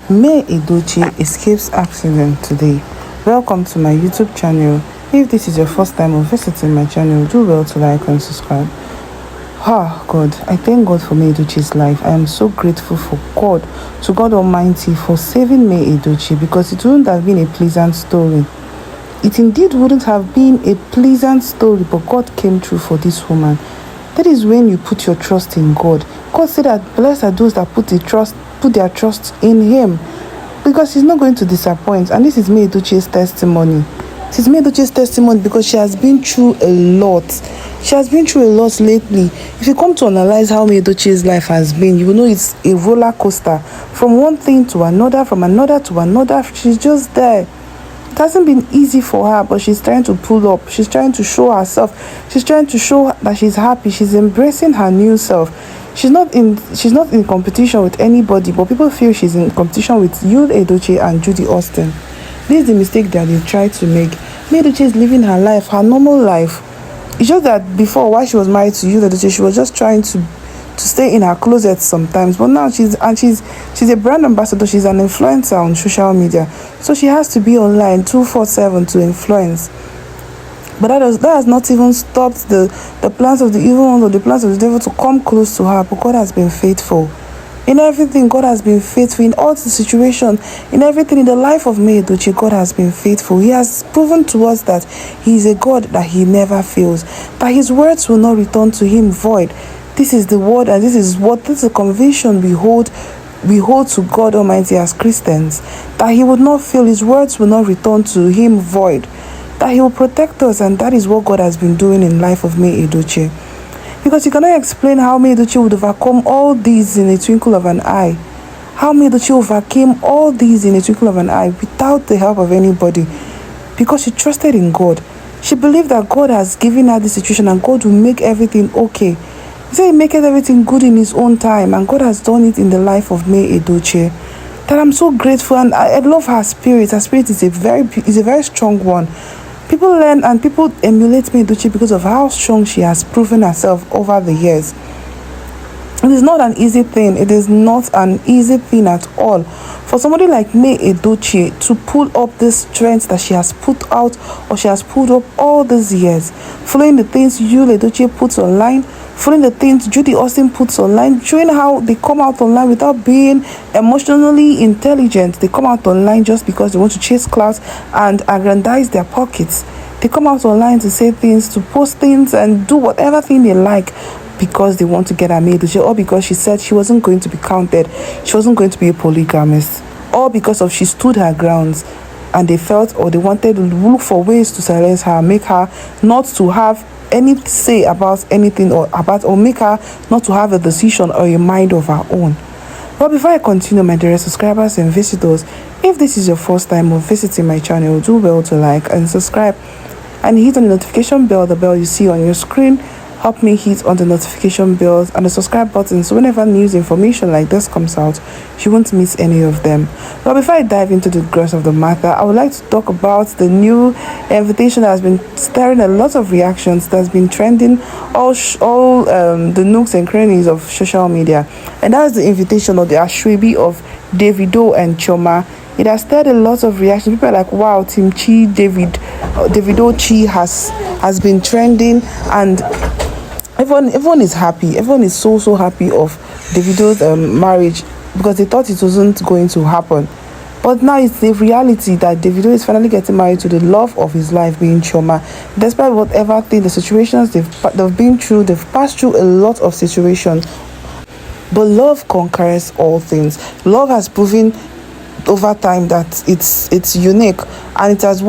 May Edochie escapes accident today. Welcome to my YouTube channel. If this is your first time of visiting my channel, do well to like and subscribe. God, I thank God for May Edochie's life. I am so grateful for God, to God Almighty, for saving May Edochie, because it wouldn't have been a pleasant story. It indeed wouldn't have been a pleasant story, but God came through for this woman. That is when you put your trust in God. God said that blessed are those that put their trust in Him, because He's not going to disappoint. And this is May Edochie's testimony. This is May Edochie's testimony because she has been through a lot. She has been through a lot lately. If you come to analyze how May Edochie's life has been, you will know it's a roller coaster. From one thing to another, from another to another, she's just there. It hasn't been easy for her, but she's trying to pull up. She's trying to show herself. She's trying to show that she's happy. She's embracing her new self. She's not in competition with anybody, but people feel she's in competition with you, Edochie, and Judy Austin. This is the mistake that they tried to make. May Edochie is living her life, her normal life. It's just that before, while she was married to you, Edochie, she was just trying to stay in her closet sometimes, but now she's a brand ambassador. She's an influencer on social media, so she has to be online 24/7 to influence. But that has not even stopped the plans of the evil one or the plans of the devil to come close to her. But God has been faithful in everything. God has been faithful in all the situation, in everything in the life of May Edochie. God has been faithful. He has proven to us that He is a God that He never fails, that His words will not return to Him void. This is the word, and this is a conviction we hold to God Almighty as Christians, that He would not fail. His words will not return to Him void, that He will protect us. And that is what God has been doing in life of May Edochie, because you cannot explain how May Edochie would overcome all these in a twinkle of an eye. How May Edochie overcame all these in a twinkle of an eye without the help of anybody, because she trusted in God. She believed that God has given her this situation and God will make everything okay. He said He maketh everything good in His own time, and God has done it in the life of May Edochie. That I'm so grateful, and I love her spirit. Her spirit is a very strong one. People learn and people emulate May Edochie because of how strong she has proven herself over the years. It is not an easy thing. It is not an easy thing at all for somebody like May Edochie to pull up this strength that she has put out, or she has pulled up all these years, following the things Edochie puts online, following the things Judy Austin puts online, showing how they come out online without being emotionally intelligent. They come out online just because they want to chase clouds and aggrandize their pockets. They come out online to say things, to post things, and do whatever thing they like because they want to get at May Edochie, or because she said she wasn't going to be counted, she wasn't going to be a polygamist, or because of she stood her grounds, and they felt, or they wanted to look for ways to silence her, make her not to have any say about anything, or make her not to have a decision or a mind of her own. But before I continue, my dear subscribers and visitors, if this is your first time of visiting my channel, do well to like and subscribe, and hit on the notification bell, the bell you see on your screen. Help me hit on the notification bells and the subscribe button, so whenever news information like this comes out, you won't miss any of them. But before I dive into the grass of the matter, I would like to talk about the new invitation that has been stirring a lot of reactions, that's been trending all the nooks and crannies of social media, and that is the invitation, or the ashwebi of Davido and Chioma. It has stirred a lot of reactions. People are like, wow, Team Chi, Davido Chi has been trending, and everyone is happy. Everyone is so happy of Davido's marriage, because they thought it wasn't going to happen. But now it's the reality that Davido is finally getting married to the love of his life, being Chioma. Despite whatever thing, the situations they've been through, they've passed through a lot of situations. But love conquers all things. Love has proven over time that it's unique, and it is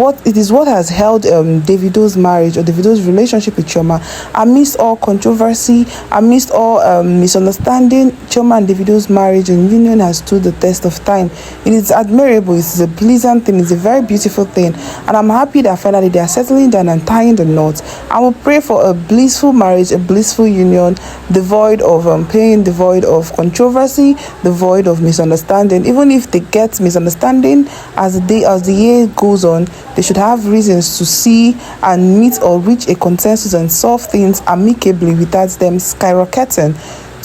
what has held Davido's marriage, or Davido's relationship with Chioma, amidst all controversy, amidst all misunderstanding. Chioma and Davido's marriage and union has stood the test of time. It is admirable. It's a pleasant thing. It's a very beautiful thing, and I'm happy that finally they are settling down and tying the knots. I will pray for a blissful marriage, a blissful union, devoid of pain, devoid of controversy, devoid of misunderstanding. Even if they get misunderstanding as the year goes on, they should have reasons to see and meet or reach a consensus and solve things amicably without them skyrocketing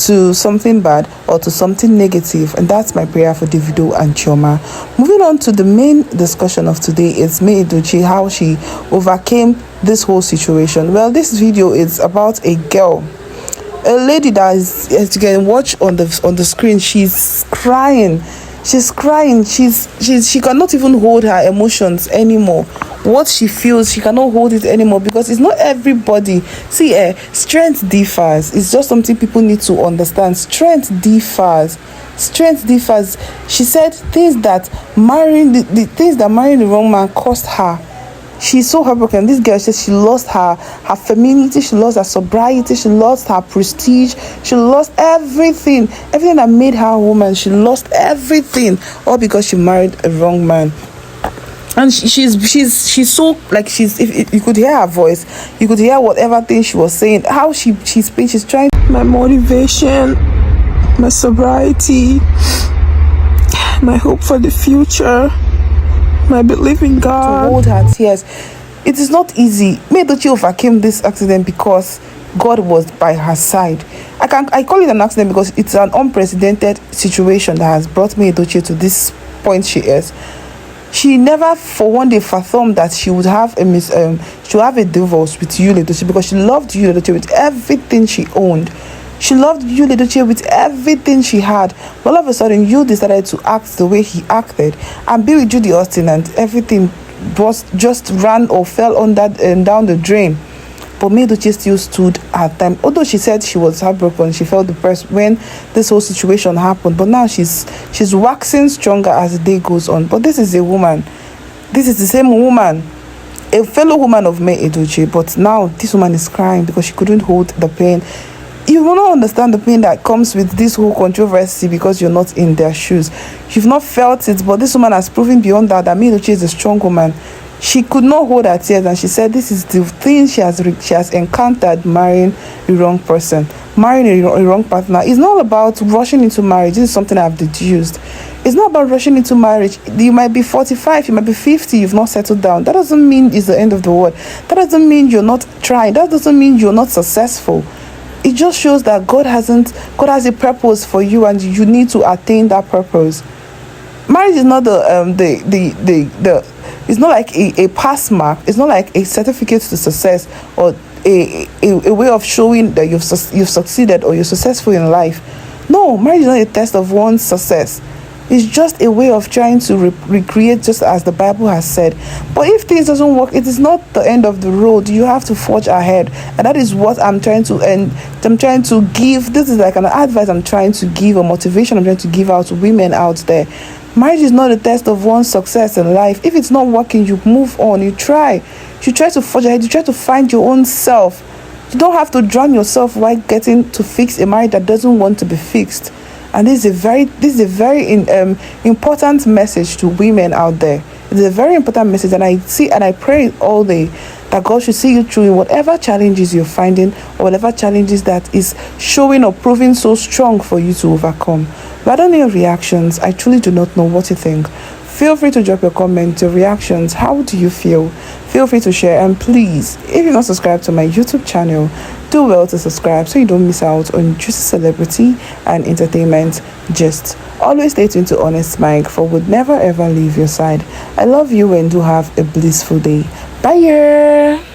to something bad or to something negative. And that's my prayer for Davido and Chioma. Moving on to the main discussion of today, it's Edochie, how she overcame this whole situation. Well, this video is about a girl, a lady that is, as you can watch on the screen, she's crying. She cannot even hold her emotions anymore. What she feels, she cannot hold it anymore, because it's not everybody. See, strength differs. It's just something people need to understand. Strength differs. She said things that marrying the wrong man cost her. She's so heartbroken. This girl says she lost her femininity, she lost her sobriety, she lost her prestige, she lost everything that made her a woman. She lost everything, all because she married a wrong man. And she's so, like, if you could hear her voice, you could hear whatever thing she was saying, how she's trying. My motivation, my sobriety, my hope for the future, my belief in God. To hold her tears. It is not easy. Edochie overcame this accident because God was by her side. I call it an accident because it's an unprecedented situation that has brought Edochie to this point she is. She never for one day fathomed that she would have a divorce with Edochie, because she loved Edochie with everything she owned. She loved Edochie with everything she had. But all of a sudden, you decided to act the way he acted and be with Judy Austin, and everything was just ran or fell on that and down the drain. But Edochie still stood her time. Although she said she was heartbroken, she felt depressed when this whole situation happened. But now she's waxing stronger as the day goes on. But this is a woman. This is the same woman, a fellow woman of Edochie. But now this woman is crying because she couldn't hold the pain. You will not understand the pain that comes with this whole controversy because you're not in their shoes. You've not felt it, but this woman has proven beyond that Edochie is a strong woman. She could not hold her tears, and she said this is the thing she has encountered marrying the wrong person, marrying a wrong partner. It's not about rushing into marriage. This is something I've deduced. It's not about rushing into marriage. You might be 45, you might be 50, you've not settled down. That doesn't mean it's the end of the world. That doesn't mean you're not trying. That doesn't mean you're not successful. It just shows that God has a purpose for you, and you need to attain that purpose. Marriage is not it's not like a pass mark. It's not like a certificate to success, or a way of showing that you've succeeded or you're successful in life. No, marriage is not a test of one's success. It's just a way of trying to recreate, just as the Bible has said. But if things doesn't work, it is not the end of the road. You have to forge ahead, and that is what I'm trying to. And I'm trying to give. This is like an advice I'm trying to give, a motivation I'm trying to give out to women out there. Marriage is not a test of one's success in life. If it's not working, you move on. You try to forge ahead. You try to find your own self. You don't have to drown yourself while getting to fix a marriage that doesn't want to be fixed. And this is a very important message to women out there. It's a very important message, and I pray all day that God should see you through in whatever challenges you're finding, or whatever challenges that is showing or proving so strong for you to overcome. But I don't know your reactions. I truly do not know what you think. Feel free to drop your comments, your reactions. How do you feel? Feel free to share, and please, if you're not subscribed to my YouTube channel, do well to subscribe so you don't miss out on juicy celebrity and entertainment gist. Always stay tuned to Honest Mike, for would never ever leave your side. I love you, and do have a blissful day. Bye.